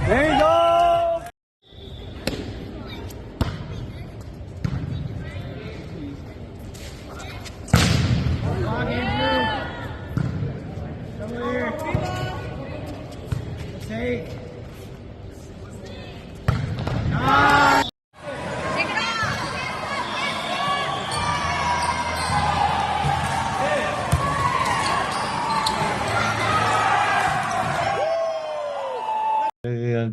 There you go! Come on, Andrew. Come here. Take. Nice. Take it off! Yeah.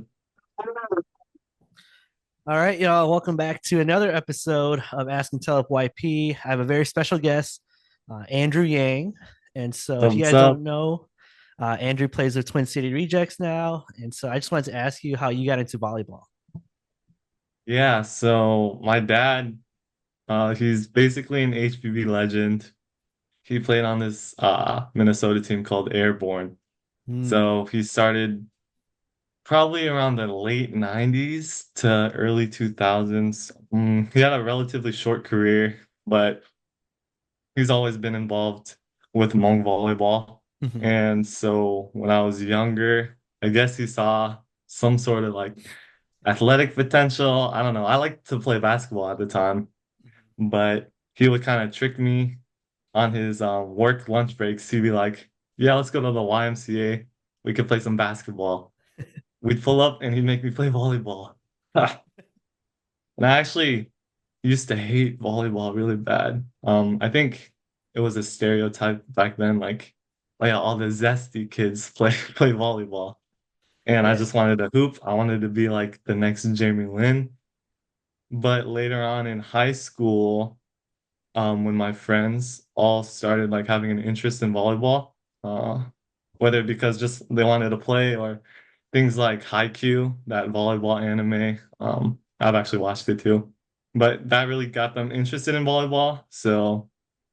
All right, y'all. Welcome back to another episode of Ask and Tell Up YP. I have a very special guest, Andrew Yang. And so, if you guys What's up? don't know, Andrew plays with Twin City Rejects now. And so, I just wanted to ask you how you got into volleyball. Yeah, so my dad, he's basically an HBB legend. He played on this Minnesota team called Airborne. Hmm. So he started probably around the late 90s to early 2000s. He had a relatively short career, but he's always been involved with Hmong Volleyball. Mhm. And so when I was younger, I guess he saw some sort of like athletic potential. I don't know. I liked to play basketball at the time, but he would kind of trick me on his work lunch breaks. He'd be like, "Yeah, let's go to the YMCA. We could play some basketball." We'd pull up and he'd make me play volleyball. And I actually used to hate volleyball really bad. I think it was a stereotype back then, like, oh yeah, all the zesty kids play play volleyball. And I Yeah. just wanted to hoop. I wanted to be like the next Jamie Lin. But later on in high school, when my friends all started like having an interest in volleyball, uh, whether because just they wanted to play or things like Haikyuu, that volleyball anime. I've actually watched it too, but that really got them interested in volleyball. So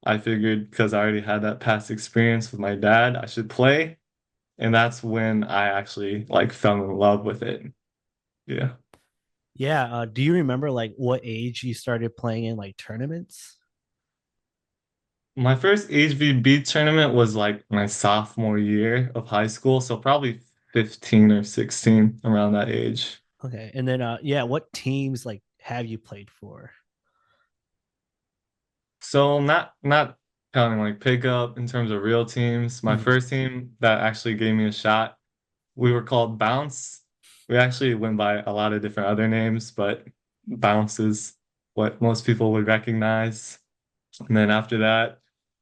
I figured because I already had that past experience with my dad, I should play, and that's when I actually like fell in love with it. Yeah. Yeah. Do you remember like what age you started playing in like tournaments? My first HVB tournament was like my sophomore year of high school, so probably 15 or 16 around that age. Okay. And then, yeah, what teams like have you played for? So not counting like pickup in terms of real teams. My Mhm. first team that actually gave me a shot, we were called Bounce. We actually went by a lot of different other names, but Bounce is what most people would recognize. And then after that,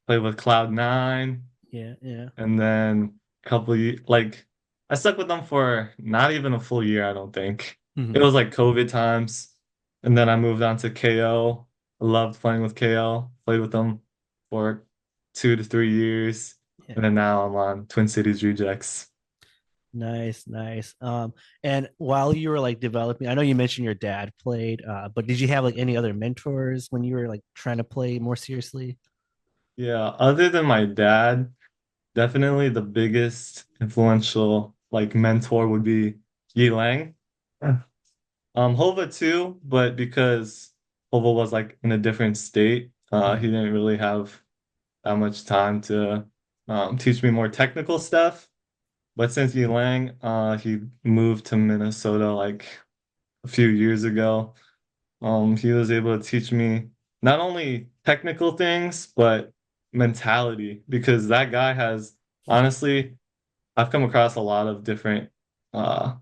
played with Cloud9. Yeah. Yeah. And then a couple like I stuck with them for not even a full year, I don't think. It Mhm. was like COVID times. And then I moved on to KO. I loved playing with KO. Played with them for 2 to 3 years. Yeah. And then now I'm on Twin Cities Rejects. Nice, nice. And while you were like developing, I know you mentioned your dad played, but did you have like any other mentors when you were like trying to play more seriously? Yeah, other than my dad, definitely the biggest influential like mentor would be Yi Lang. Hova too, but because Hova was like in a different state, he Mhm. didn't really have that much time to teach me more technical stuff. But since Yilang, he moved to Minnesota like a few years ago. He was able to teach me not only technical things, but mentality because that guy has honestly, I've come across a lot of different uh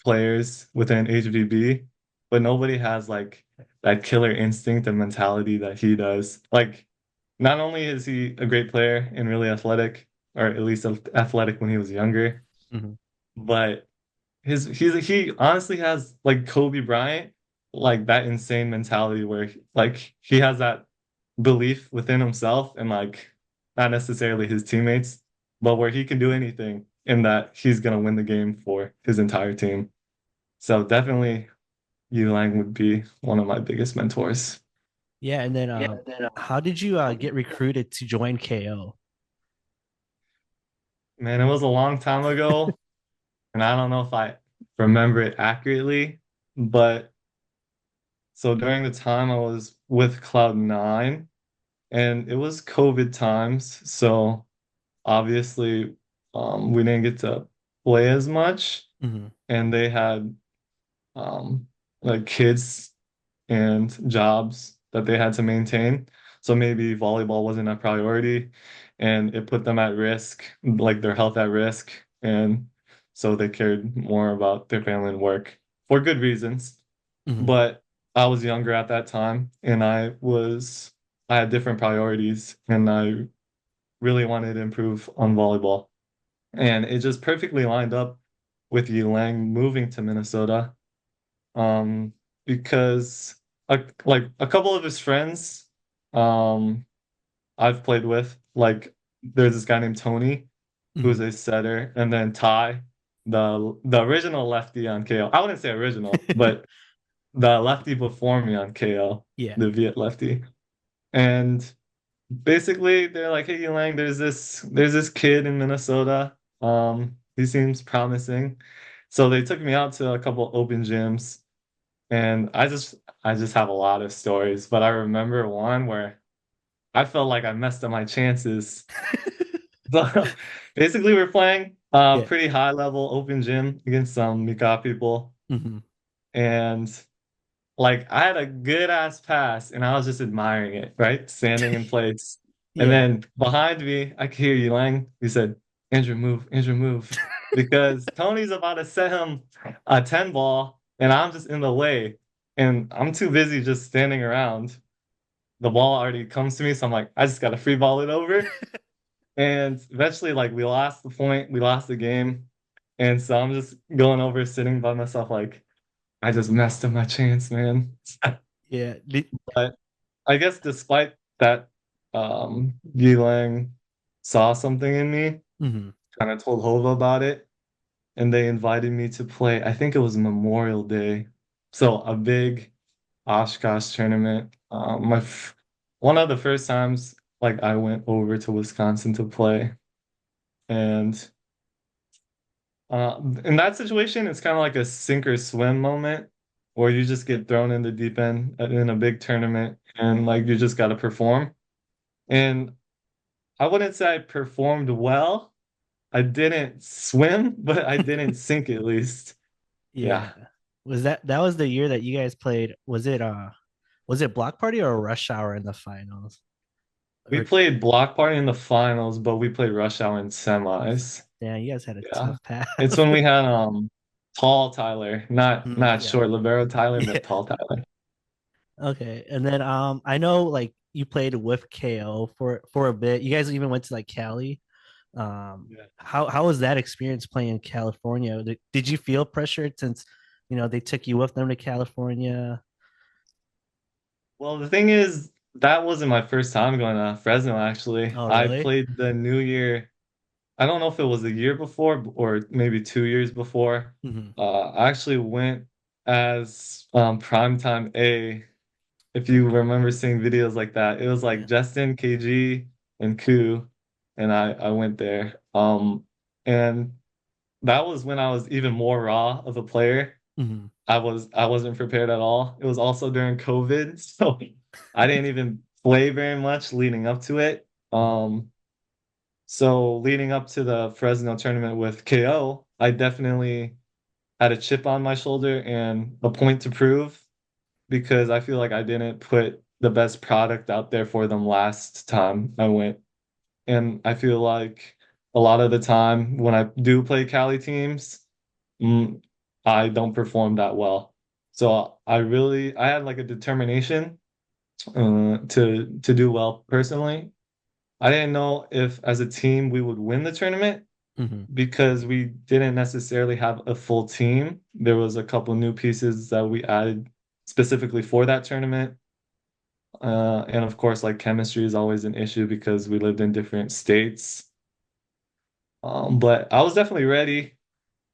players within HVB, but nobody has like that killer instinct and mentality that he does. Like, not only is he a great player and really athletic, or at least athletic when he was younger, Mhm. but he honestly has like Kobe Bryant, like that insane mentality where like he has that belief within himself and like not necessarily his teammates, but where he can do anything and that he's gonna win the game for his entire team. So definitely Yu Lang would be one of my biggest mentors. Yeah, and then how did you get recruited to join KO? Man, it was a long time ago, and I don't know if I remember it accurately, but so during the time I was with Cloud9, and it was COVID times, so obviously we didn't get to play as much, Mhm. and they had um, like kids and jobs that they had to maintain. So maybe volleyball wasn't a priority and it put them at risk, like their health at risk. And so they cared more about their family and work for good reasons. Mhm. But I was younger at that time and I had different priorities and I really wanted to improve on volleyball. And it just perfectly lined up with Yi Lang moving to Minnesota. Because like a couple of his friends, um, I've played with, like there's this guy named Tony, who's Mhm. a setter, and then Ty, the original lefty on KO. I wouldn't say original, but the lefty before me on KO, Yeah. the Viet lefty. And basically they're like, hey Lang, there's this kid in Minnesota. He seems promising. So they took me out to a couple open gyms and I just have a lot of stories, but I remember one where I felt like I messed up my chances. So basically we're playing Yeah. pretty high level open gym against some Mika people. Mhm. And like I had a good ass pass and I was just admiring it, right? Standing in place. And Yeah. then behind me, I could hear you, Lang. He said, Andrew, move. Because Tony's about to set him a 10 ball and I'm just in the way. And I'm too busy just standing around. The ball already comes to me, so I'm like, I just gotta free ball it over. And eventually, like we lost the point, we lost the game. And so I'm just going over, sitting by myself, like, I just messed up my chance, man. Yeah. But I guess despite that, Gilang saw something in me, Mhm. kind of told Hova about it, and they invited me to play. I think it was Memorial Day, so a big Oshkosh tournament. One of the first times like I went over to Wisconsin to play, and in that situation, it's kind of like a sink or swim moment where you just get thrown in the deep end in a big tournament, and like you just got to perform. And I wouldn't say I performed well. I didn't swim, but I didn't sink at least. Yeah. Yeah. That was the year that you guys played? Was it Block Party or Rush Hour in the finals? We Or played Block Party in the finals, but we played Rush Hour in semis. yeah, you guys had a Yeah. tough path. It's when we had tall Tyler, not Mm, not yeah. short libero Tyler, Yeah. but tall Tyler. Okay. And then I know like you played with KO for a bit. You guys even went to like Cali. Yeah. How was that experience playing in California? Did you feel pressured since they took you with them to California? Well, the thing is, that wasn't my first time going to Fresno, actually. Oh, I really? played the New Year. I don't know if it was a year before or maybe 2 years before. Hmm. I actually went as primetime A. If you remember seeing videos like that, it was like Yeah. Justin, KG, and Ku, and I went there. And that was when I was even more raw of a player. Hmm. I wasn't prepared at all. It was also during COVID, so I didn't even play very much leading up to it. Um, so leading up to the Fresno tournament with KO, I definitely had a chip on my shoulder and a point to prove because I feel like I didn't put the best product out there for them last time I went. And I feel like a lot of the time when I do play Cali teams, mm, I don't perform that well. So I had like a determination to do well personally. I didn't know if as a team we would win the tournament Hmm. because we didn't necessarily have a full team. There was a couple new pieces that we added specifically for that tournament. And of course, like chemistry is always an issue because we lived in different states. But I was definitely ready.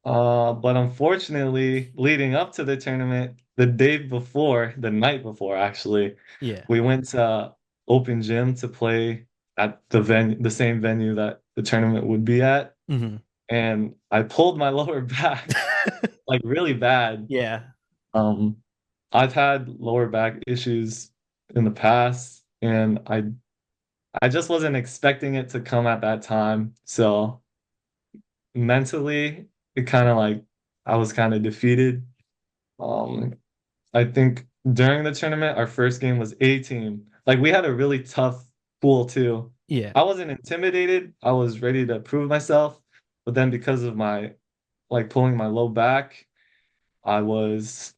But unfortunately, leading up to the tournament, the night before actually, Yeah. we went to open gym to play at the same venue that the tournament would be at, Hmm. and I pulled my lower back like really bad. Yeah. Um, I've had lower back issues in the past, and I just wasn't expecting it to come at that time. So mentally, it kind of like I was kind of defeated. Um, I think during the tournament, our first game was A team. Like we had a really tough pool too. Yeah. I wasn't intimidated. I was ready to prove myself. But then because of my like pulling my low back, I was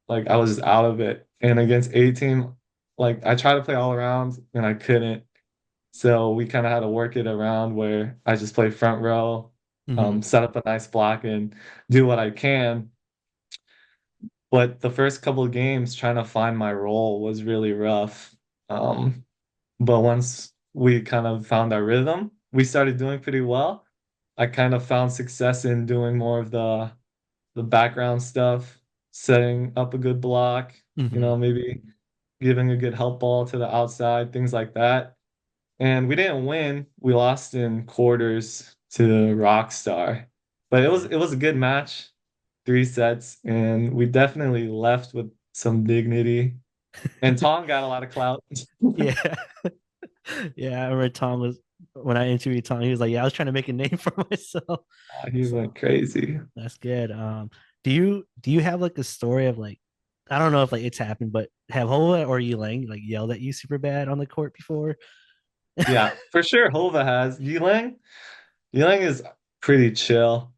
I was just out of it. And against A team, like I tried to play all around and I couldn't. So we kind of had to work it around where I just play front row, Hmm. set up a nice block and do what I can. But the first couple of games, trying to find my role was really rough. Um, but once we kind of found our rhythm, we started doing pretty well. I kind of found success in doing more of the background stuff, setting up a good block, Hmm. maybe giving a good help ball to the outside, things like that. And we didn't win. We lost in quarters to Rockstar. But Yeah. it was a good match, 3 sets, and we definitely left with some dignity. And Tom got a lot of clout. Yeah. Yeah. I remember Tom was when I interviewed Tom, he was like, "Yeah, I was trying to make a name for myself." He So went crazy. that's good. Do you have like a story of like I don't know if like it's happened, but have Hova or Yulang like yelled at you super bad on the court before? Yeah, for sure. Hova has Yilang. Yilang is pretty chill.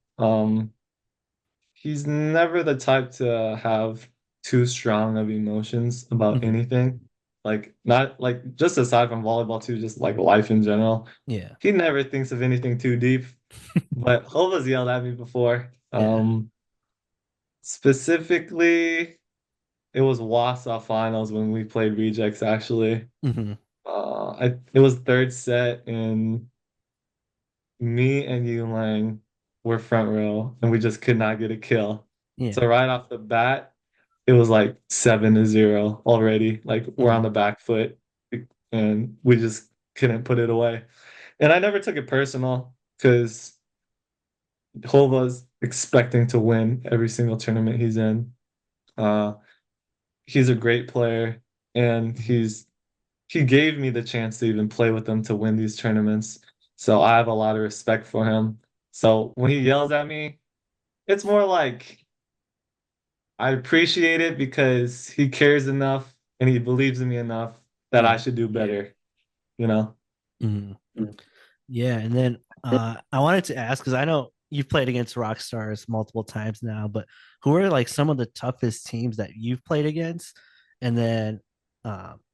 He's never the type to have too strong of emotions about Mhm. anything. Like not like just aside from volleyball too, just like life in general. Yeah. He never thinks of anything too deep. But Hova's yelled at me before. Yeah. Specifically, it was Wausau finals when we played rejects actually. Hmm. It was third set and me and Yu Lang were front row and we just could not get a kill. Yeah. So right off the bat, it was like 7-0 already. Like we're on Hmm. the back foot and we just couldn't put it away. And I never took it personal because Hova's expecting to win every single tournament he's in. Uh, he's a great player and Hmm. he gave me the chance to even play with him to win these tournaments. So I have a lot of respect for him. So when he yells at me, it's more like I appreciate it because he cares enough and he believes in me enough that I Yeah. should do better, you know? Hmm. Yeah. And then I wanted to ask because I know you've played against rock stars multiple times now, but who are like some of the toughest teams that you've played against? And then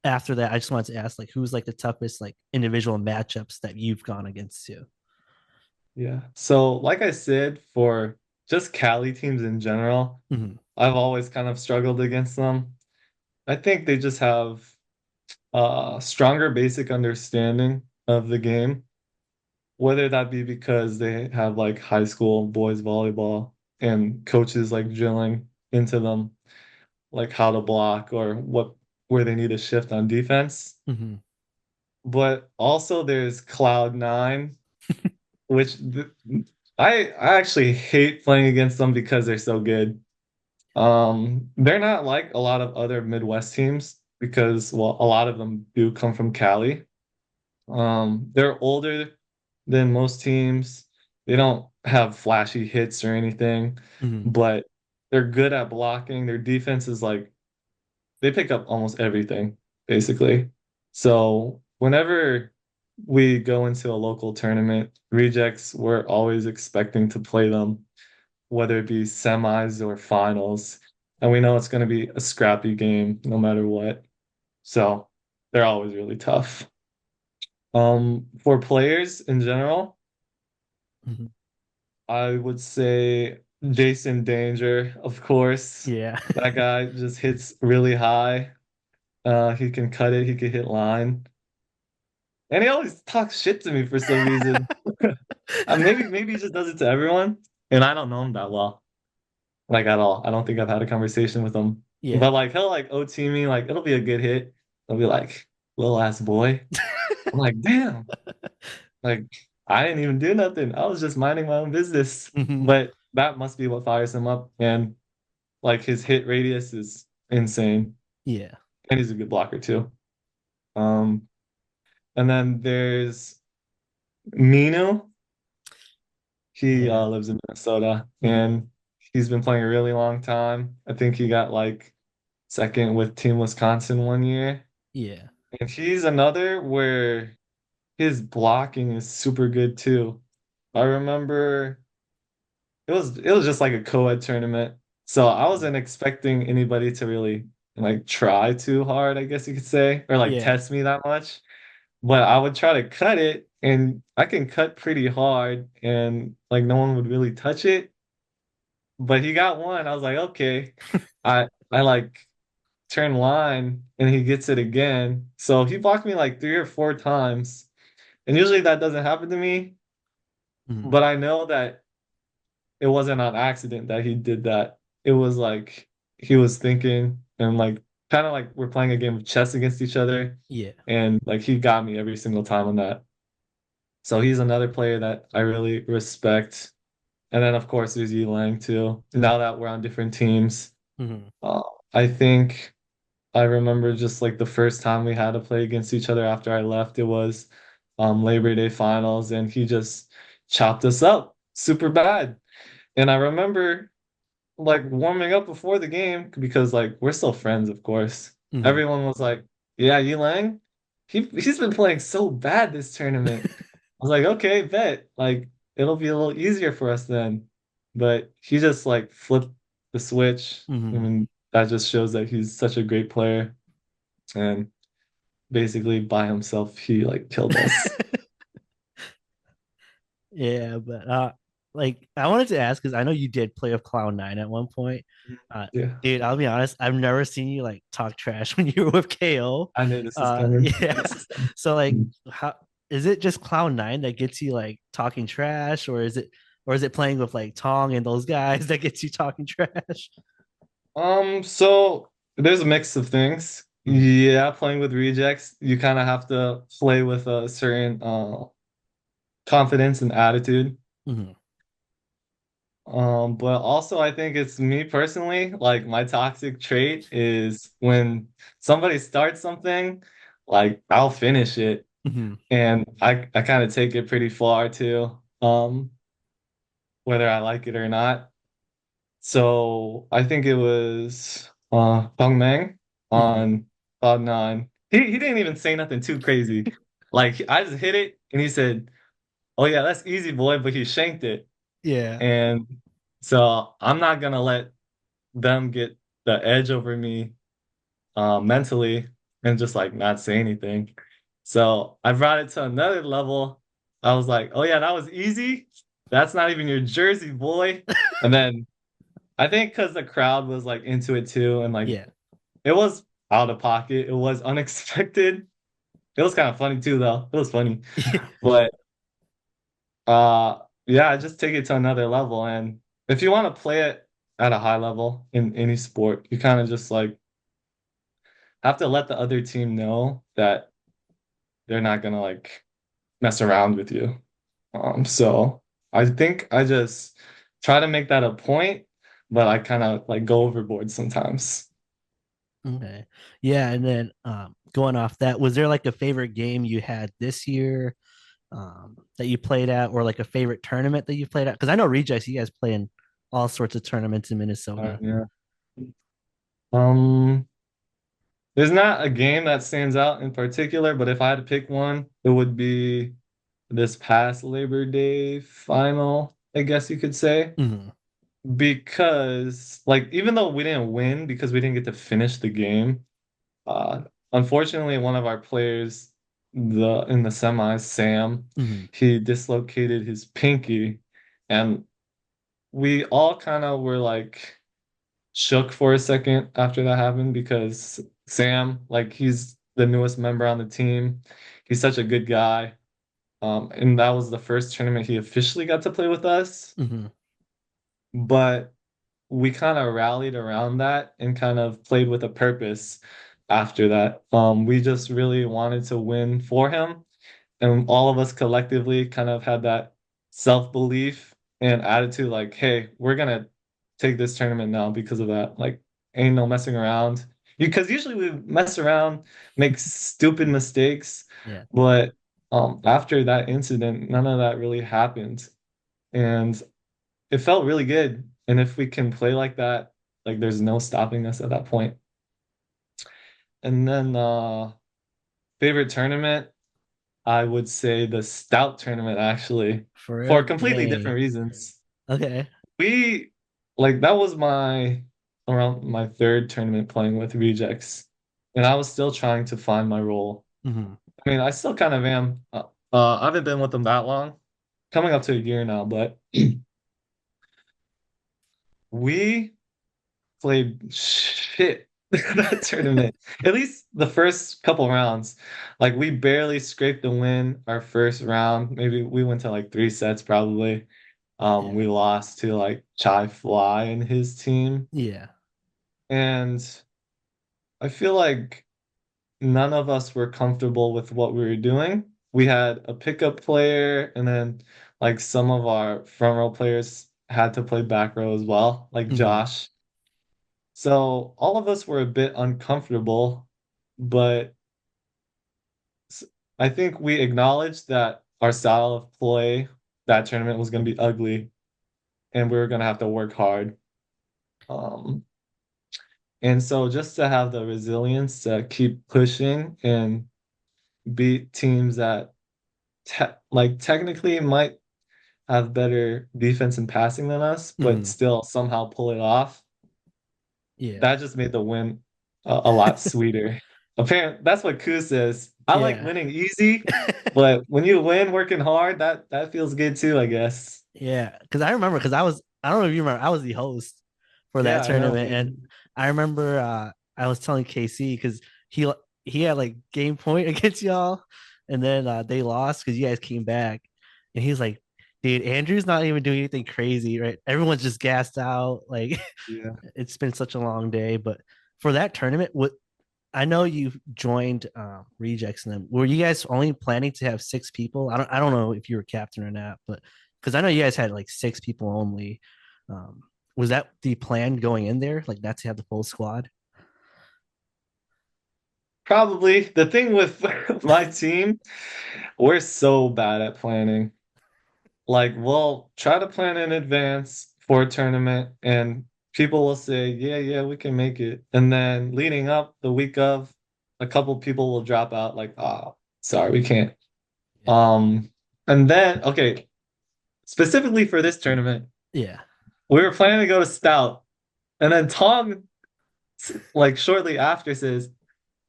after that, I just wanted to ask like who's like the toughest like individual matchups that you've gone against too? Yeah. So like I said, for just Cali teams in general, Hmm. I've always kind of struggled against them. I think they just have a stronger basic understanding of the game, whether that be because they have like high school boys volleyball and coaches like drilling into them like how to block or where they need to shift on defense. Hmm. But also there's Cloud9, which I actually hate playing against them because they're so good. They're not like a lot of other Midwest teams because, well, a lot of them do come from Cali. They're older than most teams. They don't have flashy hits or anything, Mhm. but they're good at blocking. Their defense is like they pick up almost everything, basically. So whenever we go into a local tournament, rejects, we're always expecting to play them, whether it be semis or finals. And we know it's going to be a scrappy game no matter what. So they're always really tough. For players in general, Mhm. I would say Jason Danger, of course. Yeah. That guy just hits really high. He can cut it, he can hit line. And he always talks shit to me for some reason. Maybe he just does it to everyone. And I don't know him that well, like at all. I don't think I've had a conversation with him. Yeah. But like he'll like OT me, like it'll be a good hit. He'll be like, little ass boy. I'm like, damn. Like I didn't even do nothing. I was just minding my own business. Mhm. But that must be what fires him up. And like his hit radius is insane. Yeah. And he's a good blocker too. Um, and then there's Mino. He Yeah. lives in Minnesota Mhm. and he's been playing a really long time. I think he got like second with Team Wisconsin one year. Yeah. And he's another where his blocking is super good too. I remember it was just like a co-ed tournament. So I wasn't expecting anybody to really like try too hard, I guess you could say, or like Yeah. test me that much. But I would try to cut it and I can cut pretty hard and like no one would really touch it. But he got one. I was like, okay. I like turn line and he gets it again. So he blocked me like 3 or 4 times. And usually that doesn't happen to me, Mhm. but I know that it wasn't on accident that he did that. It was like he was thinking and like kind of like we're playing a game of chess against each other. Yeah. And like he got me every single time on that. So he's another player that I really respect. And then of course there's Yi Lang too. Now that we're on different teams, Mhm. uh, I think I remember just like the first time we had to play against each other after I left, it was Labor Day finals, and he just chopped us up super bad. And I remember like warming up before the game because like we're still friends, of course. Mhm. Everyone was like, "Yeah, Yilang, he's been playing so bad this tournament." I was like, "Okay, bet. Like it'll be a little easier for us then." But he just like flipped the switch. I Mhm. mean, that just shows that he's such a great player. And basically by himself, he like killed us. Yeah, but like I wanted to ask because I know you did play with Cloud9 at one point. Yeah, Dude, I'll be honest, I've never seen you like talk trash when you were with KO. I knew this was coming. I knew Yeah. this was coming. So like how is it just Cloud9 that gets you like talking trash, or is it playing with like Tong and those guys that gets you talking trash? So there's a mix of things. Mhm. Yeah, playing with rejects, you kind of have to play with a certain confidence and attitude. Mhm. But also I think it's me personally, like my toxic trait is when somebody starts something, like I'll finish it. Mhm. And I kind of take it pretty far too, whether I like it or not. So I think it was Dong Meng Mhm. on Cloud9. He didn't even say nothing too crazy. Like I just hit it and he said, "Oh yeah, that's easy, boy," but he shanked it. Yeah. And so I'm not gonna let them get the edge over me mentally and just like not say anything. So I brought it to another level. I was like, "Oh yeah, that was easy. That's not even your jersey, boy." And then I think because the crowd was like into it too, and like Yeah. it was out of pocket, it was unexpected. It was kind of funny too, though. It was funny, but yeah, I just take it to another level. And if you want to play it at a high level in any sport, you kind of just like have to let the other team know that they're not gonna like mess around with you. So I think I just try to make that a point, but I kind of like go overboard sometimes. Okay. Yeah, and then going off that, was there like a favorite game you had this year that you played at, or like a favorite tournament that you played at? Because I know Rejects, you guys play in all sorts of tournaments in Minnesota. Yeah. Um, there's not a game that stands out in particular, but if I had to pick one, it would be this past Labor Day final, I guess you could say. Mhm. Because like even though we didn't win because we didn't get to finish the game, uh unfortunately one of our players the in the semis, Sam, Mhm. he dislocated his pinky and we all kind of were like shook for a second after that happened because Sam, like he's the newest member on the team. He's such a good guy. And that was the first tournament he officially got to play with us. Mhm. But we kind of rallied around that and kind of played with a purpose after that. We just really wanted to win for him, and all of us collectively kind of had that self-belief and attitude like, hey, we're gonna take this tournament now because of that. Like, ain't no messing around. Because usually we mess around, make stupid mistakes, Yeah. but after that incident, none of that really happened. And it felt really good. And if we can play like that, like there's no stopping us at that point. And then favorite tournament, I would say the Stout tournament actually, For for real? completely different Dang. reasons. Okay. We like that was my around my third tournament playing with Rejects. And I was still trying to find my role. Mhm. I mean, I still kind of am. I haven't been with them that long, coming up to a year now, but we played shit that tournament. At least the first couple rounds. Like we barely scraped the win our first round. Maybe we went to like 3 sets probably. Yeah. We lost to like Chai Fly and his team. Yeah. And I feel like none of us were comfortable with what we were doing. We had a pickup player and then like some of our front row players had to play back row as well, like Mhm. Josh. So all of us were a bit uncomfortable, but s- I think we acknowledged that our style of play that tournament was going to be ugly and we were going to have to work hard. Um, and so just to have the resilience to keep pushing and beat teams that like technically might have better defense and passing than us, but Mhm. still somehow pull it off. Yeah. That just made the win a lot sweeter. Apparently, that's what Koo says. I like Yeah. winning easy, but when you win working hard, that feels good too, I guess. Yeah, because I remember because I don't know if you remember, I was the host for Yeah, that I know, tournament, and man. I remember I was telling KC because he had like game point against y'all, and then they lost because you guys came back, and he's like, dude, Andrew's not even doing anything crazy, right? Everyone's just gassed out, like Yeah. it's been such a long day, but for that tournament, what I know you joined Rejects and them. Were you guys only planning to have 6 people? I don't know if you were captain or not, but because I know you guys had like 6 people only. Um, was that the plan going in there, like not to have the full squad? Probably. The thing with my team, we're so bad at planning. Like, we'll try to plan in advance for a tournament, and people will say, yeah, yeah, we can make it. And then leading up the week of, a couple people will drop out, like, oh, sorry, we can't. Yeah. Um, and then, okay, specifically for this tournament, Yeah. we were planning to go to Stout, and then Tom, like, shortly after says,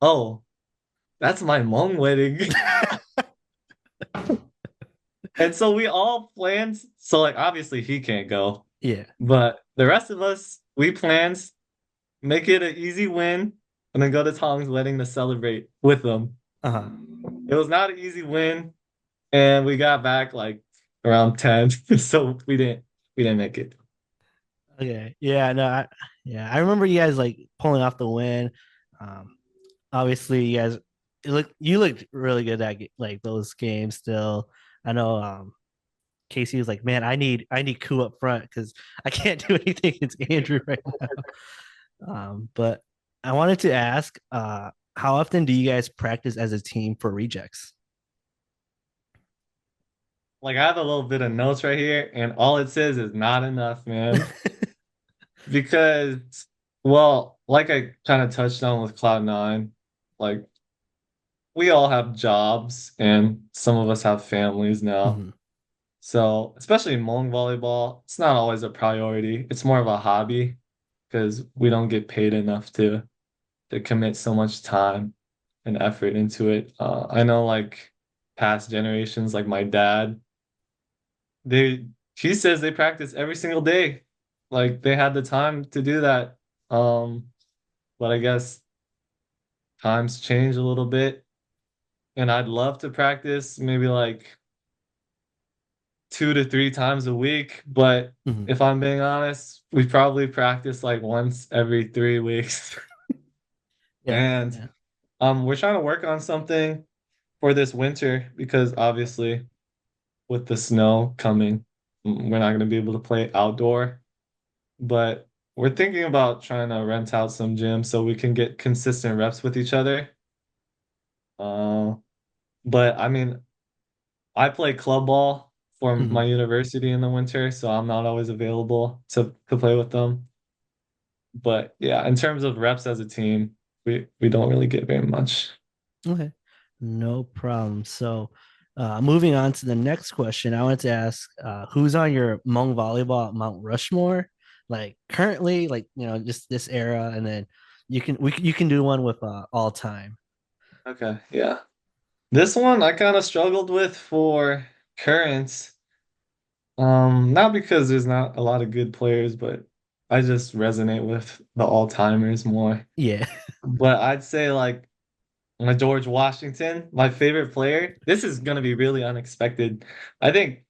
oh, that's my Hmong wedding. And so we all planned, so like obviously he can't go. Yeah. But the rest of us, we planned make it an easy win and then go to Tom's wedding to celebrate with them. Uh-huh. It was not an easy win, and we got back like around 10, so we didn't make it. Okay. Yeah, no, yeah, I remember you guys like pulling off the win. Um, obviously you looked really good at like those games still. I know Casey was like, "Man, I need Koo up front because I can't do anything against Andrew right now." But I wanted to ask, how often do you guys practice as a team for rejects? Like I have a little bit of notes right here, and all it says is not enough, man. Because, well, like I kind of touched on with Cloud9, like we all have jobs and some of us have families now. Mhm. So, especially in Hmong volleyball, it's not always a priority. It's more of a hobby because we don't get paid enough to commit so much time and effort into it. I know like past generations, like my dad, they he says they practice every single day. Like they had the time to do that. Um, but I guess times change a little bit, and I'd love to practice maybe like 2 to 3 times a week. But Mhm. if I'm being honest, we probably practice like once every 3 weeks. Yeah, And yeah. we're trying to work on something for this winter because obviously with the snow coming, we're not going to be able to play outdoor. But we're thinking about trying to rent out some gyms so we can get consistent reps with each other. Uh, but I mean, I play club ball for my Mhm. university in the winter, so I'm not always available to play with them. But yeah, in terms of reps as a team, we don't really get very much. Okay, no problem. So, moving on to the next question, I want to ask, who's on your Hmong volleyball Mount Rushmore? Like currently, like just this era, and then you can do one with all time. Okay, yeah. This one I kind of struggled with for current. Not because there's not a lot of good players, but I just resonate with the all-timers more. Yeah. But I'd say like my George Washington, my favorite player. This is gonna be really unexpected. I think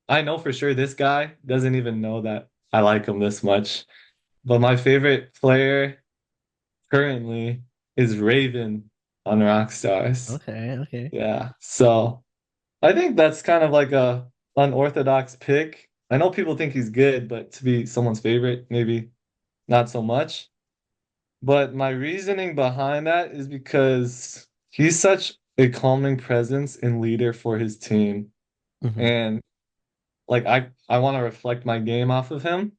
I know for sure this guy doesn't even know that I like him this much. But my favorite player currently is Raven on Rockstars. Okay. Okay. Yeah. So I think that's kind of like a unorthodox pick. I know people think he's good, but to be someone's favorite, maybe not so much. But my reasoning behind that is because he's such a calming presence and leader for his team. Hmm. And like I want to reflect my game off of him.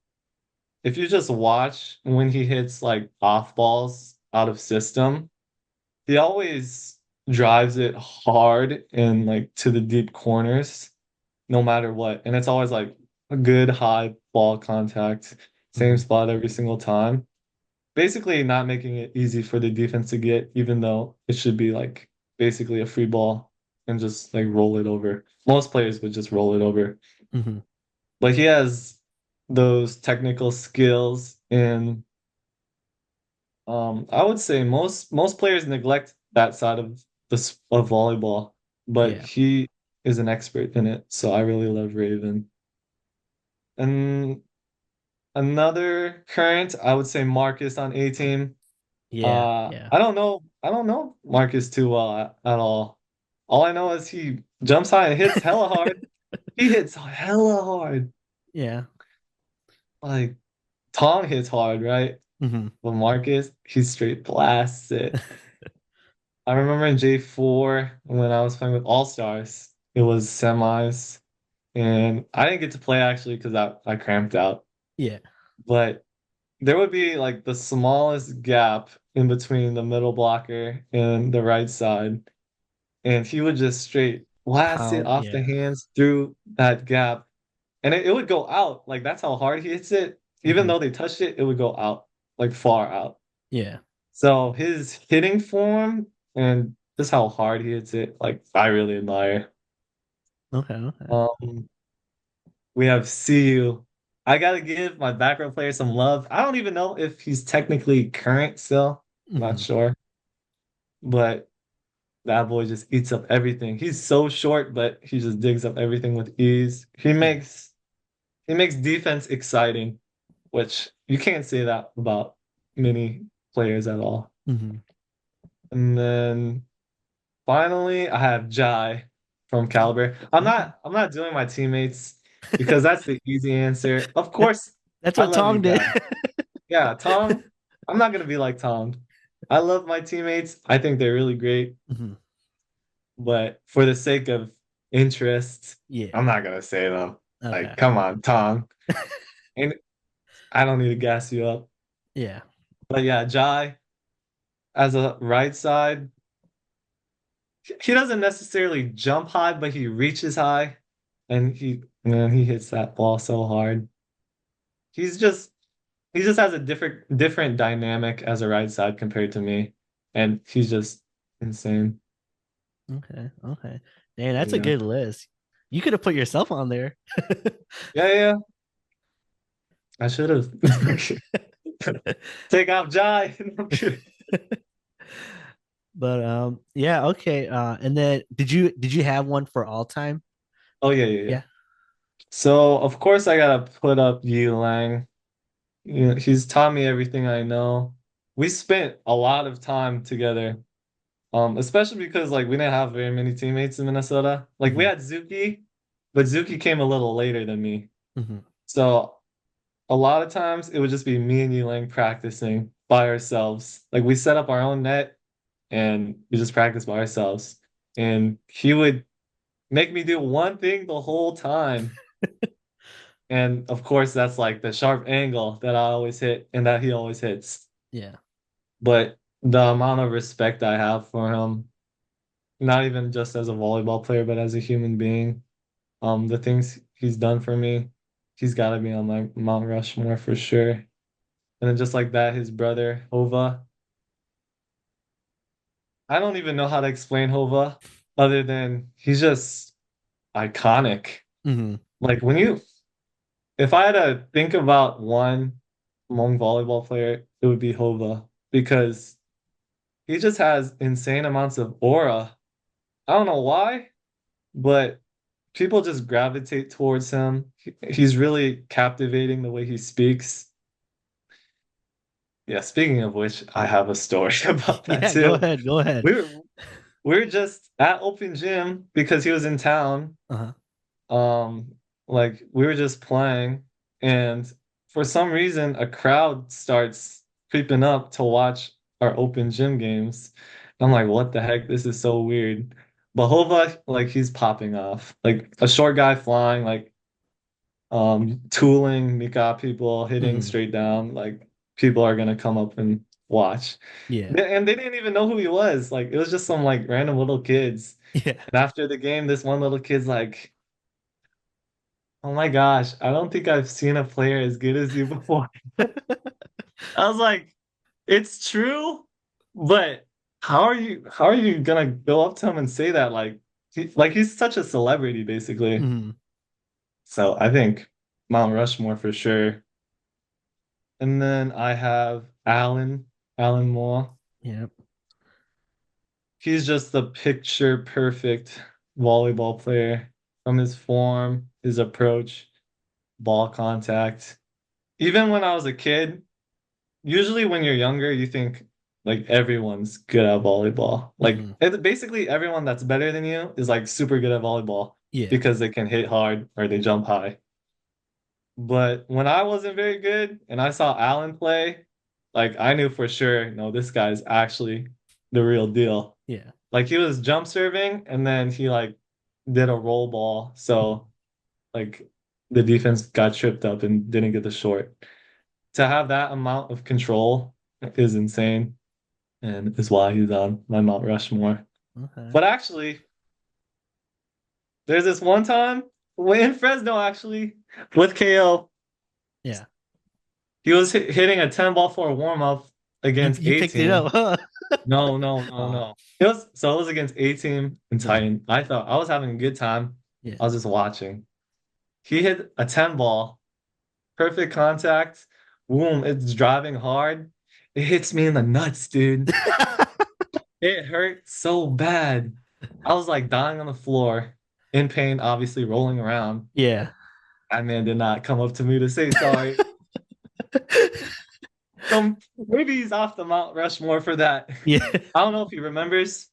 If you just watch when he hits like off balls out of system, he always drives it hard and like to the deep corners, no matter what. And it's always like a good high ball contact, same Hmm. spot every single time. Basically, not making it easy for the defense to get, even though it should be like basically a free ball and just like roll it over. Most players would just roll it over. Hmm. But he has those technical skills and I would say most players neglect that side of of volleyball, but Yeah. he is an expert in it. So I really love Raven. And another current, I would say Marcus on A team. Yeah. Yeah. I don't know Marcus too well at all. All I know is he jumps high and hits hella hard. He hits hella hard. Yeah. Like Tong hits hard, right? Hmm. But Marcus, he straight blasts it. I remember in J4 when I was playing with All Stars, it was semis, and I didn't get to play actually because I cramped out. Yeah. But there would be like the smallest gap in between the middle blocker and the right side, and he would just straight blast it Pound. off the Yeah. hands through that gap, and it would go out. Like that's how hard he hits it. Even Hmm. though they touched it, it would go out, like far out. Yeah. So his hitting form and just how hard he hits it, like I really admire. Okay. Okay. Um, we have CU. I gotta give my background player some love. I don't even know if he's technically current still. Not Hmm. sure. But that boy just eats up everything. He's so short, but he just digs up everything with ease. Yeah. He makes defense exciting, which you can't say that about many players at all. Hmm. And then finally, I have Jai from Oh, Caliber. okay. I'm not doing my teammates because that's the easy answer. Of course, That's I what love you Tong did. guys. Yeah, Tom. I'm not gonna be like Tom. I love my teammates. I think they're really great, Mhm. but for the sake of interest, Yeah. I'm not gonna say them. Like, Okay. come on, Tom. And I don't need to gas you up. Yeah. But yeah, Jai as a right side, he doesn't necessarily jump high, but he reaches high and he hits that ball so hard. He's just he just has a different dynamic as a right side compared to me. And he's just insane. Okay. Okay. Man, that's a Yeah. good list. You could have put yourself on there. Yeah, yeah. I should have. Take off Jai. I'm kidding. But yeah, okay. And then did you have one for all time? Oh yeah, yeah, yeah. Yeah. So of course I gotta put up Yi Lang. You know, he's taught me everything I know. We spent a lot of time together. Especially because like we didn't have very many teammates in Minnesota. Like we Hmm. had Zuki, but Zuki came a little later than me. Hmm. So a lot of times it would just be me and Yulang practicing by ourselves. Like we set up our own net and we just practice by ourselves. And he would make me do one thing the whole time. And of course, that's like the sharp angle that I always hit and that he always hits. Yeah. But the amount of respect I have for him, not even just as a volleyball player, but as a human being, the things he's done for me, he's got to be on my Mount Rushmore for sure. And then just like that, his brother, Hova. I don't even know how to explain Hova other than he's just iconic. Hmm. Like if I had to think about one Hmong volleyball player, it would be Hova because he just has insane amounts of aura. I don't know why, but people just gravitate towards him. He's really captivating the way he speaks. Yeah, speaking of which, I have a story about that Yeah, go too. ahead. Go ahead. We were we were just at open gym because he was in town. Uh-huh. Um, like we were just playing, and for some reason, a crowd starts creeping up to watch our open gym games. I'm like, what the heck? This is so weird. But Hova, like he's popping off. Like a short guy flying, like tooling Mika people, hitting Hmm. straight down. Like people are gonna come up and watch. Yeah. And they didn't even know who he was. Like it was just some like random little kids. Yeah. And after the game, this one little kid's like, "Oh my gosh, I don't think I've seen a player as good as you before." I was like, "It's true, but how are you gonna go up to him and say that? Like he's such a celebrity, basically." Hmm. So I think Mount Rushmore for sure. And then I have Alan Moore. Yeah. He's just the picture perfect volleyball player from his form, his approach, ball contact. Even when I was a kid, usually when you're younger, you think like everyone's good at volleyball. Like Hmm. basically everyone that's better than you is like super good at volleyball Yeah. because they can hit hard or they jump high. But when I wasn't very good and I saw Alan play, like I knew for sure, no, this guy's actually the real deal. Yeah. Like he was jump serving and then he like did a roll ball. So like the defense got tripped up and didn't get the short. To have that amount of control is insane and is why he's on my Mount Rushmore. Okay. But actually, there's this one time in Fresno actually with KO. Yeah. He was hitting a 10 ball for a warm up You against you A picked it team. up, huh? No, no, no, Oh, no. It was against A team in yeah. Titan. I thought I was having a good time. Yeah. I was just watching. He hit a 10 ball, perfect contact. Boom, it's driving hard. It hits me in the nuts, dude. It hurt so bad. I was like dying on the floor, in pain, obviously rolling around. Yeah. That man did not come up to me to say sorry. Maybe he's off the Mount Rushmore for that. Yeah. I don't know if he remembers,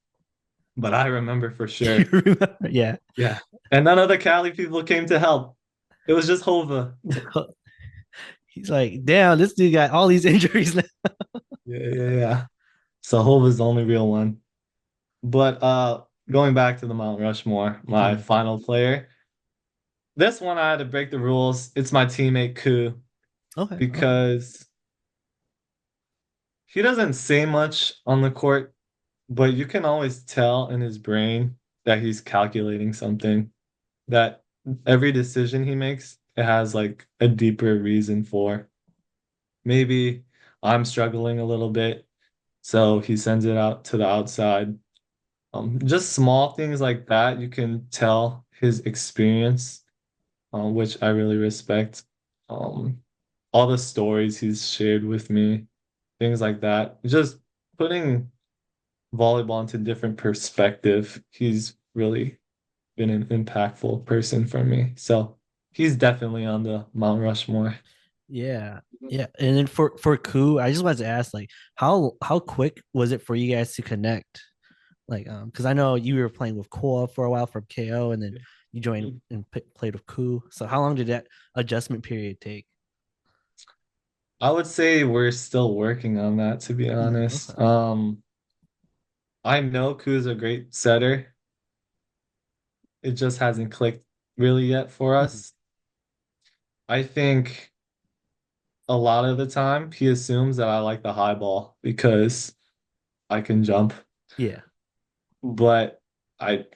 but I remember for You sure. remember? Yeah. Yeah. And none of the Cali people came to help. It was just Hova. He's like, damn, this dude got all these injuries now. Yeah, yeah, yeah. So Hova is the only real one. But going back to the Mount Rushmore, my Mhm. final player. This one I had to break the rules. It's my teammate Ku Okay. Okay. because he doesn't say much on the court, but you can always tell in his brain that he's calculating something, that every decision he makes, it has like a deeper reason for. Maybe I'm struggling a little bit, so he sends it out to the outside. Just small things like that, you can tell his experience, which I really respect. Um, all the stories he's shared with me, things like that. Just putting volleyball into different perspective. He's really been an impactful person for me. So he's definitely on the Mount Rushmore. Yeah. Yeah. And then for Ku, I just wanted to ask, like, how quick was it for you guys to connect? Like, because I know you were playing with Koa for a while from KO, and then you joined and played with Ku. So how long did that adjustment period take? I would say we're still working on that, to be honest. Okay. I know Ku's a great setter. It just hasn't clicked really yet for Mhm. us. I think a lot of the time he assumes that I like the high ball because I can jump, Yeah. but I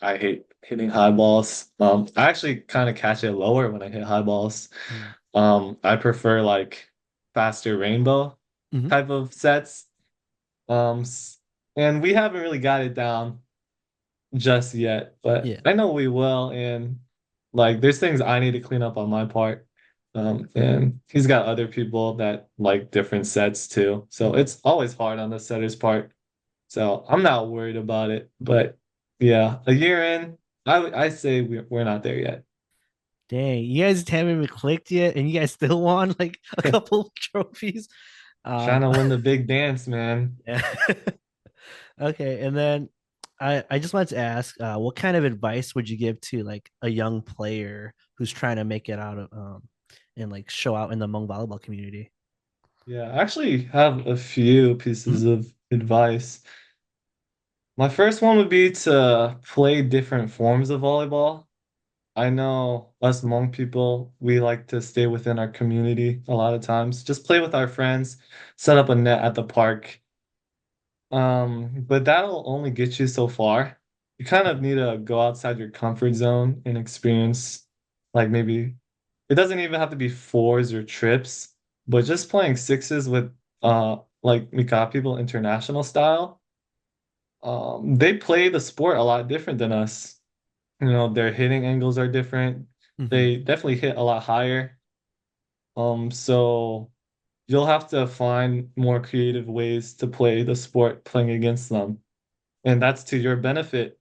I hate hitting high balls. I actually kind of catch it lower when I hit high balls. Mm-hmm. I prefer like faster rainbow Mm-hmm. type of sets. And we haven't really got it down just yet, but Yeah. I know we will. And like, there's things I need to clean up on my part. And he's got other people that like different sets too. So Mm-hmm. it's always hard on the setter's part. So I'm not worried about it. But yeah, a year in, I say we're not there yet. Dang, you guys haven't even clicked yet, and you guys still won like a couple trophies. Trying Um, to win the big dance, man. yeah. Okay, and then I just wanted to ask, what kind of advice would you give to like a young player who's trying to make it out of and like show out in the Hmong volleyball community? Yeah, I actually have a few Mhm. pieces of advice. My first one would be to play different forms of volleyball. I know us Hmong people, we like to stay within our community a lot of times. Just play with our friends, set up a net at the park. But that'll only get you so far. You kind Yeah. of need to go outside your comfort zone and experience, like, maybe it doesn't even have to be fours or trips, but just playing sixes with like Mika people international style. They play the sport a lot different than us. Their hitting angles are different. Hmm. They definitely hit a lot higher. So you'll have to find more creative ways to play the sport playing against them. And that's to your benefit.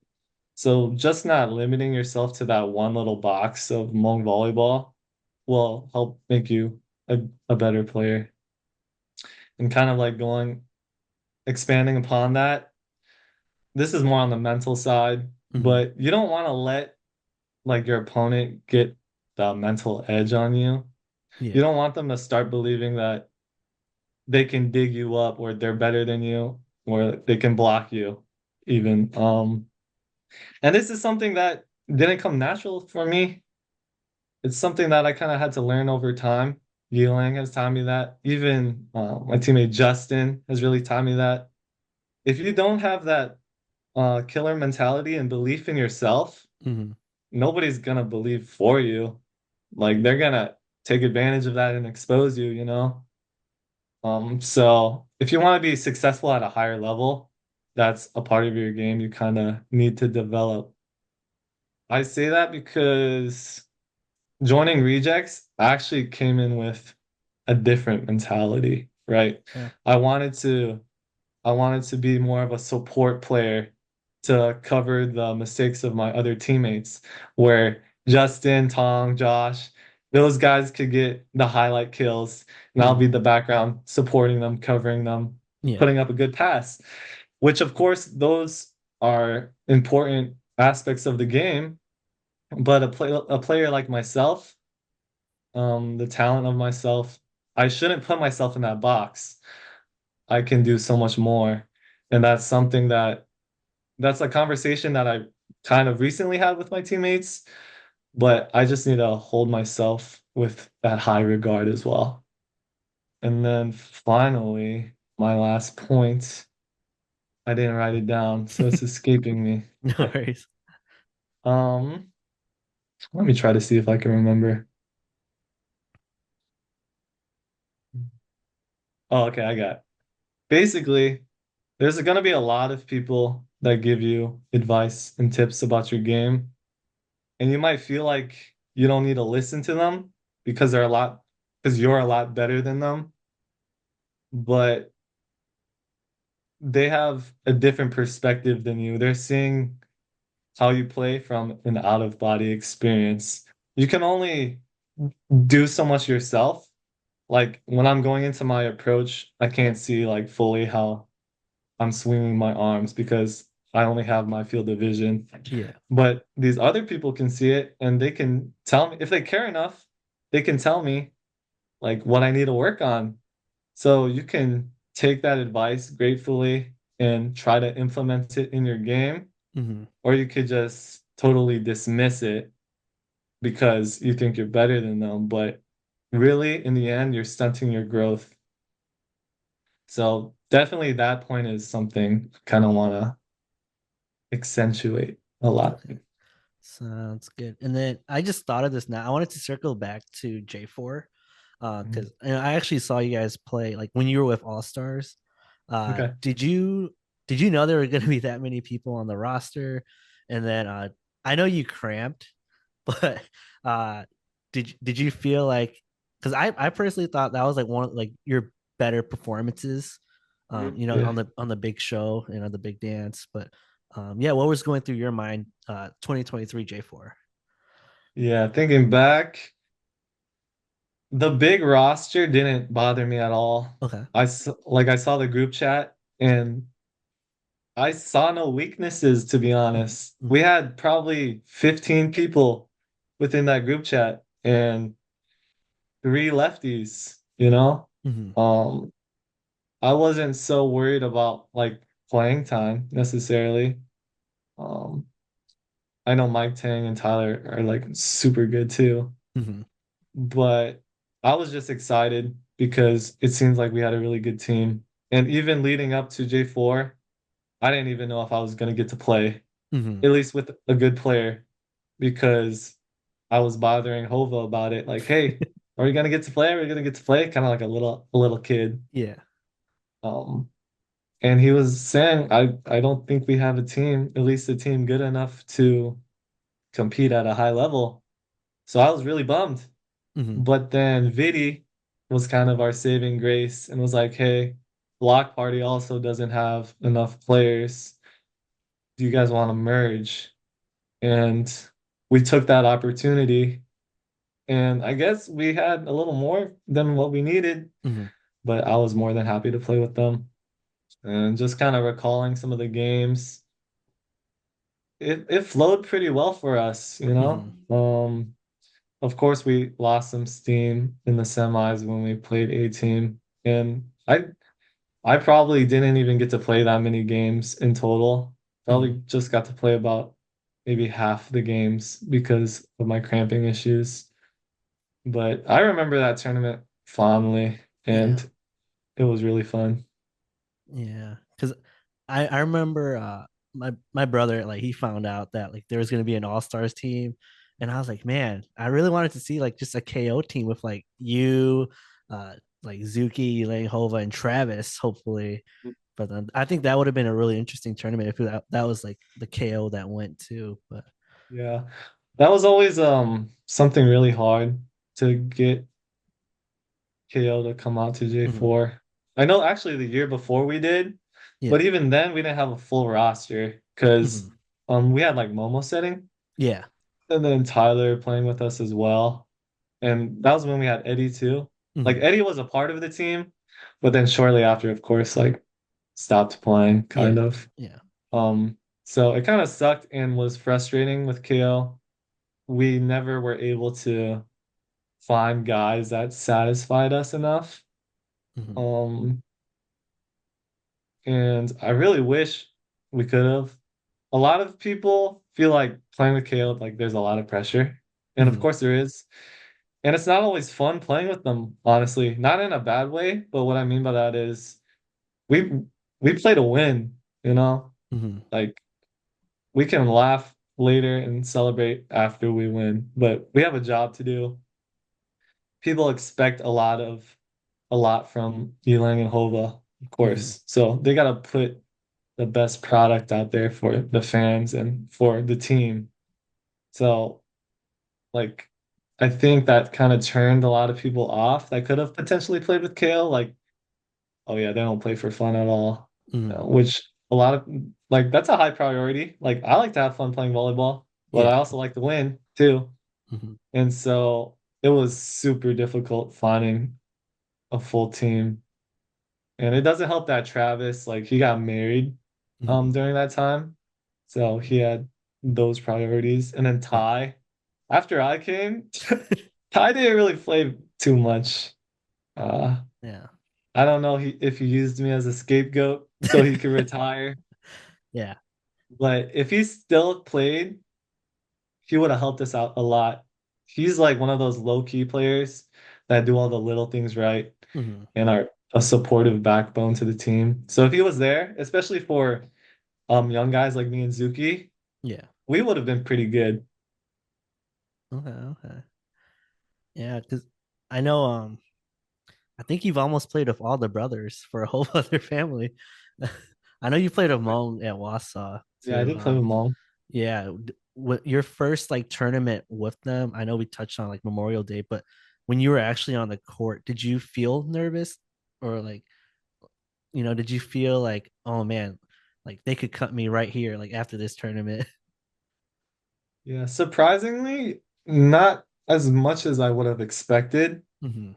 So just not limiting yourself to that one little box of Hmong volleyball will help make you a better player. And kind of like expanding upon that, this is more on the mental side, Hmm. but you don't want to let like your opponent get the mental edge on you. You Yeah. don't want them to start believing that they can dig you up or they're better than you or they can block you even. And this is something that didn't come natural for me. It's something that I kind of had to learn over time. Yiling has taught me that. Even my teammate Justin has really taught me that. If you don't have that killer mentality and belief in yourself, Hmm. nobody's gonna believe for you. Like they're gonna take advantage of that and expose you. So if you want to be successful at a higher level, that's a part of your game you kind of need to develop. I say that because joining rejects, I actually came in with a different mentality, right? Yeah. I wanted to I wanted to be more of a support player to cover the mistakes of my other teammates, where Justin, Tong, Josh, those guys could get the highlight kills, and I'll be Hmm. the background supporting them, covering them, Yeah. putting up a good pass, which of course those are important aspects of the game. But a player like myself, the talent of myself, I shouldn't put myself in that box. I can do so much more. And that's something that's a conversation that I kind of recently had with my teammates, but I just need to hold myself with that high regard as well. And then finally, my last point, I didn't write it down, so it's escaping me. No worries. Um, Let me try to see if I can remember. Oh, okay, I got it. Basically, there's going to be a lot of people that give you advice and tips about your game, and you might feel like you don't need to listen to them because because you're a lot better than them, but they have a different perspective than you. They're seeing how you play from an out-of-body experience. You can only do so much yourself. Like when I'm going into my approach, I can't see like fully how I'm swinging my arms because I only have my field of vision. Yeah. But these other people can see it and they can tell me if they care enough, they can tell me like what I need to work on. So you can take that advice gratefully and try to implement it in your game, Hmm. or you could just totally dismiss it because you think you're better than them. But really, in the end, you're stunting your growth. So definitely that point is something I kind of want to accentuate a lot. Okay. Sounds good. And then I just thought of this now. I wanted to circle back to J4 Mhm. because I actually saw you guys play like when you were with All Stars. Uh, Okay. did you did you know there were going to be that many people on the roster? And then I know you cramped, but uh, did you feel like because I personally thought that was like one of like your better performances, Yeah. on the big show, the big dance, but yeah, what was going through your mind 2023 J4? Yeah. Thinking back, the big roster didn't bother me at all. Okay. I saw the group chat and I saw no weaknesses, to be Mhm, honest. We mhm, had probably 15 people within that group chat and three lefties, you know? mhm, Um, I wasn't so worried about like playing time necessarily. Um, I know Mike Tang and Tyler are like super good too, mhm, but I was just excited because it seems like we had a really good team. And even leading up to J4, I didn't even know if I was going to get to play, mhm. at least with a good player, because I was bothering Hova about it. Like, hey, are we going to get to play? Are we going to get to play? Kind of like a little kid. Yeah. Um, and he was saying, I don't think we have a team, at least a team good enough to compete at a high level. So I was really bummed. Mhm, But then Vidi was kind of our saving grace and was like, hey, Block Party also doesn't have enough players. Do you guys want to merge? And we took that opportunity. And I guess we had a little more than what we needed, mhm, but I was more than happy to play with them. And just kind of recalling some of the games, it flowed pretty well for us, you know? mhm, Of course, we lost some steam in the semis when we played A team, and I probably didn't even get to play that many games in total. mhm. Probably just got to play about maybe half the games because of my cramping issues. But I remember that tournament fondly, Yeah. and it was really fun. Yeah, because I remember my brother, like, he found out that like there was gonna be an all stars team, and I was like, man, I really wanted to see like just a KO team with like you, like Zuki, Elaine Hova, and Travis, hopefully. But then I think that would have been a really interesting tournament if that was like the KO that went too. But Yeah. That was always something really hard to get KO to come out to mhm, J4. I know actually the year before we did, yeah, but even then we didn't have a full roster because mhm, we had like Momo setting yeah, and then Tyler playing with us as well. And that was when we had Eddie too. Like mhm, Eddie was a part of the team, but then shortly after, of course, like stopped playing kind yeah, of. yeah, So it kind of sucked and was frustrating with KO. We never were able to find guys that satisfied us enough. mhm, Um, and I really wish we could have. A lot of people feel like playing with KO, like there's a lot of pressure. And of Mhm. course there is. And it's not always fun playing with them, honestly. Not in a bad way, but what I mean by that is we we play to win, you know? Mhm. Like we can laugh later and celebrate after we win, but we have a job to do. People expect a lot from Elang and Hova, of Mhm. course. So they gotta put the best product out there for the fans and for the team. So like I think that kind of turned a lot of people off that could have potentially played with Kale. Like, oh yeah, they don't play for fun at all. Mhm. Which a lot of like that's a high priority. Like I like to have fun playing volleyball, but I Yeah. also like to win too. Mhm. And so it was super difficult finding a full team. And it doesn't help that Travis, like he got married Mhm. during that time. So he had those priorities. And then Yeah. Ty, after I came, Ty didn't really play too much. Uh Yeah. I don't know if he used me as a scapegoat so he could retire, Yeah. but if he still played, he would have helped us out a lot. He's like one of those low-key players that do all the little things right Mhm. and are a supportive backbone to the team. So if he was there, especially for young guys like me and Zuki, Yeah. we would have been pretty good. Okay. Okay. Yeah, because I know I think you've almost played with all the brothers for a whole other family. I know you played with Hmong at Wausau Yeah, I too. did play with Mom. Yeah, what your first like tournament with them? I know we touched on like Memorial Day, but when you were actually on the court, did you feel nervous or like did you feel like, oh man, like they could cut me right here, like after this tournament? Yeah, surprisingly, not as much as I would have expected. Hmm.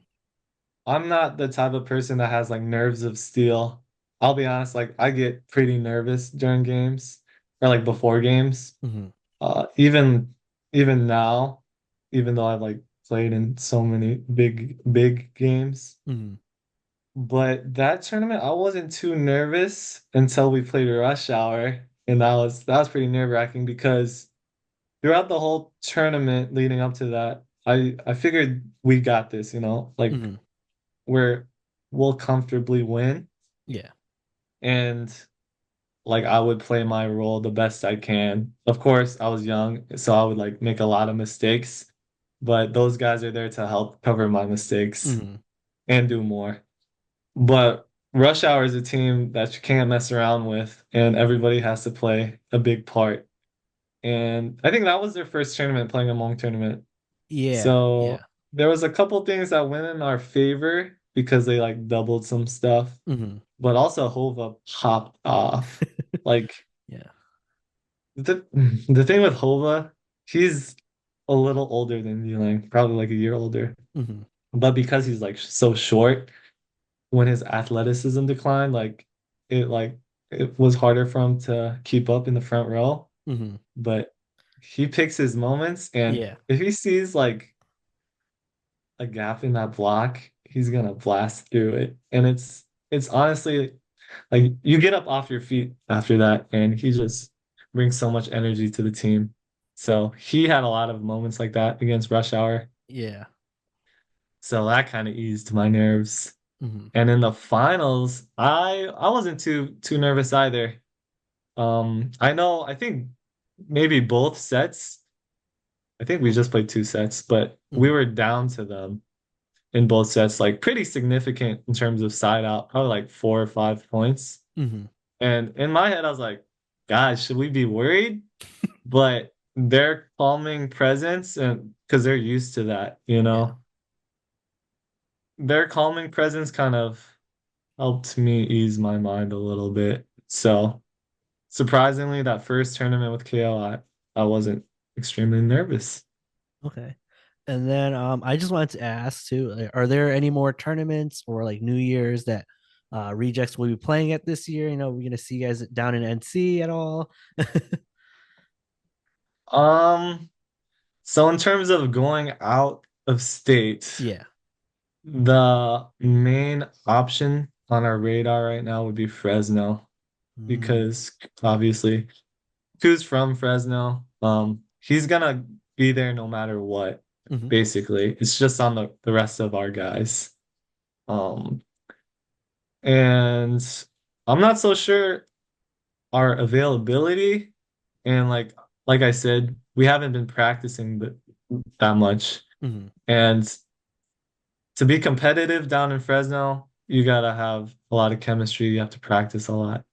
I'm not the type of person that has like nerves of steel. I'll be honest, like I get pretty nervous during games or like before games. Hmm. Even even now, even though I've like played in so many big games. Hmm. But that tournament, I wasn't too nervous until we played Rush Hour, and that was pretty nerve-wracking because throughout the whole tournament leading up to that, I figured we got this, like Hmm. we're we'll comfortably win, Yeah. and like I would play my role the best I can. Of course, I was young, so I would like make a lot of mistakes, but those guys are there to help cover my mistakes Hmm. and do more. But Rush Hour is a team that you can't mess around with, and everybody has to play a big part. And I think that was their first tournament playing a Hmong tournament. Yeah. So Yeah. there was a couple things that went in our favor because they like doubled some stuff, Hmm. but also Hova popped off. Like Yeah. the the thing with Hova, he's a little older than Yulang, probably like a year older. Hmm. But because he's like so short, when his athleticism declined, like it was harder for him to keep up in the front row. Hmm. But he picks his moments, and Yeah. if he sees like a gap in that block, he's gonna blast through it. And it's honestly like you get up off your feet after that, and he just brings so much energy to the team. So he had a lot of moments like that against Rush Hour. Yeah. So that kind of eased my nerves. Hmm. And in the finals, I wasn't too nervous either. I think maybe both sets. I think we just played two sets, but we Hmm. were down to them in both sets, like pretty significant in terms of side out, probably like 4 or 5 points. Hmm. And in my head, I was like, guys, should we be worried? But their calming presence, and because they're used to that, Yeah. their calming presence kind of helped me ease my mind a little bit. So surprisingly, that first tournament with KO, I wasn't extremely nervous. Okay. And then I just wanted to ask too, like, are there any more tournaments or like New Year's that Rejects will be playing at this year? We're gonna see you guys down in NC at all? Um, so in terms of going out of state, Yeah. the main option on our radar right now would be Fresno Mm, because obviously who's from Fresno, he's gonna be there no matter what, mhm, basically. It's just on the rest of our guys. Um, and I'm not so sure our availability and like I said, we haven't been practicing that much. mhm. And to be competitive down in Fresno, you gotta have a lot of chemistry. You have to practice a lot.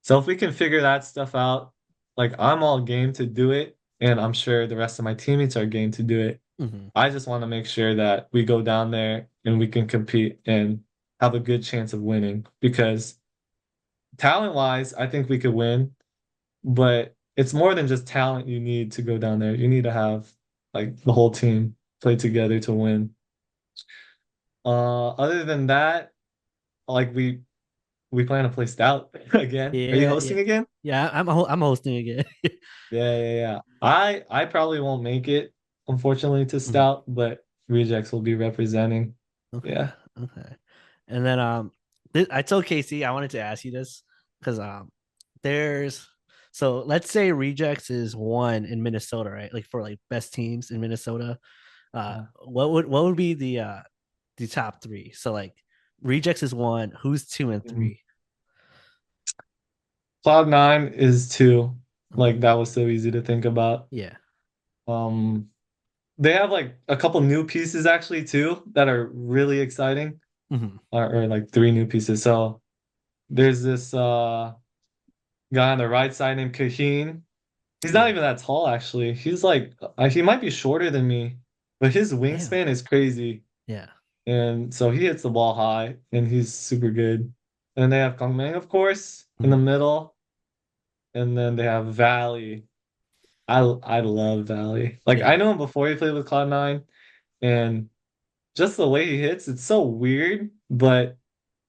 So if we can figure that stuff out, like I'm all game to do it, and I'm sure the rest of my teammates are game to do it. Hmm. I just want to make sure that we go down there and we can compete and have a good chance of winning because talent-wise, I think we could win, but it's more than just talent you need to go down there. You need to have like the whole team play together to win. Other than that, like we plan to play stout again. Are you Yeah, yeah, hosting again? yeah. I'm hosting again. Yeah. I probably won't make it, unfortunately, to Mhm. stout, but rejects will be representing. Okay, Yeah. okay. And then I told Casey I wanted to ask you this because there's so let's say rejects is one in Minnesota, right? Like for like best teams in Minnesota. What would be the top three? So like rejects is one. Who's two and Mhm. three? Cloud9 is two. Okay. Like that was so easy to think about. Yeah. Um, they have like a couple new pieces actually too that are really exciting, Hmm. or like three new pieces. So there's this guy on the right side named Kaheen. He's not Yeah. even that tall actually. He's like he might be shorter than me, but his Damn. wingspan is crazy. Yeah. And so he hits the ball high and he's super good. And then they have Kong Meng, of course, in the Mhm. middle. And then they have Valley. I love Valley. Like I Yeah. know him before he played with Cloud9, and just the way he hits, it's so weird, but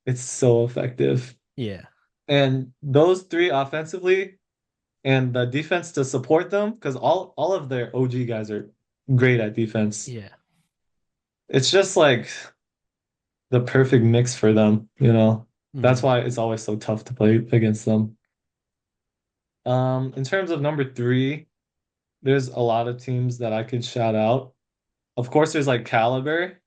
it's so effective. Yeah. And those three offensively and the defense to support them, because all of their OG guys are great at defense. Yeah. It's just like the perfect mix for them, you know. That's Hmm. why it's always so tough to play against them. In terms of number three, there's a lot of teams that I could shout out. Of course, there's like Caliber,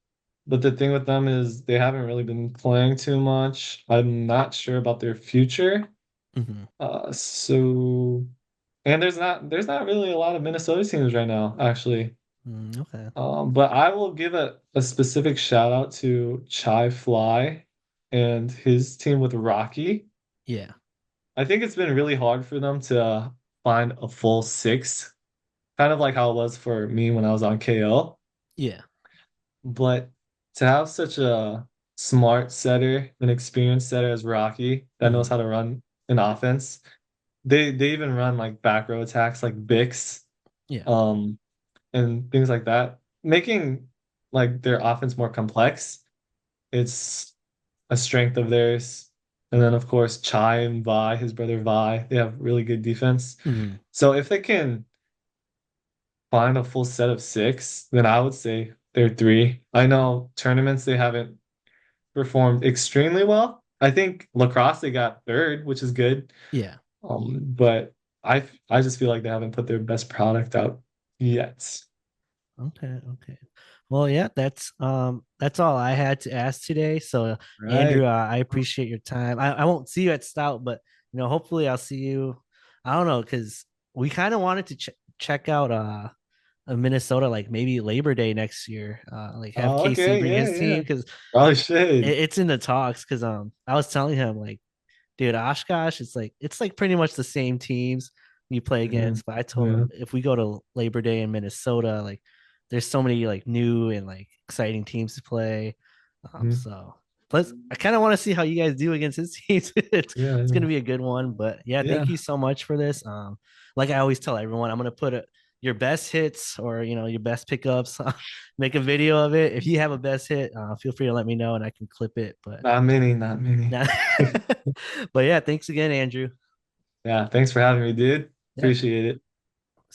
but the thing with them is they haven't really been playing too much. I'm not sure about their future. Hmm. So and there's not really a lot of Minnesota teams right now, actually. Okay. But I will give a specific shout out to Chai Fly and his team with Rocky. Yeah. I think it's been really hard for them to find a full six, kind of like how it was for me when I was on KO. Yeah. But to have such a smart setter, an experienced setter as Rocky that knows Hmm. how to run an offense, they even run like back row attacks like Bix, Yeah. um, and things like that, making like their offense more complex. It's a strength of theirs. And then of course Chai and Vi, his brother Vi, they have really good defense. Hmm. So if they can find a full set of six, then I would say they're three. I know tournaments they haven't performed extremely well. I think lacrosse they got third, which is good. Yeah. But I just feel like they haven't put their best product out yet. Okay. Okay. Well, yeah, that's all I had to ask today. So, Andrew, Right. I appreciate your time. I won't see you at Stout, but hopefully I'll see you. I don't know because we kind of wanted to check out Minnesota like maybe Labor Day next year. Like have Oh, KC okay, bring yeah, his yeah. team because Probably should. it's in the talks. Because I was telling him like, dude, Oshkosh, it's like pretty much the same teams you play Mhm. against. But I told Yeah. him if we go to Labor Day in Minnesota, like there's so many like new and like exciting teams to play. Mhm. So plus I kind of want to see how you guys do against his teams. Yeah, It's yeah. gonna be a good one. But yeah, thank you Yeah. so much for this. Like I always tell everyone, I'm gonna put your best hits or your best pickups. Make a video of it. If you have a best hit, feel free to let me know and I can clip it. But Not many, not many. yeah. But yeah, thanks again, Andrew. Yeah, thanks for having me, dude. Yeah. Appreciate it.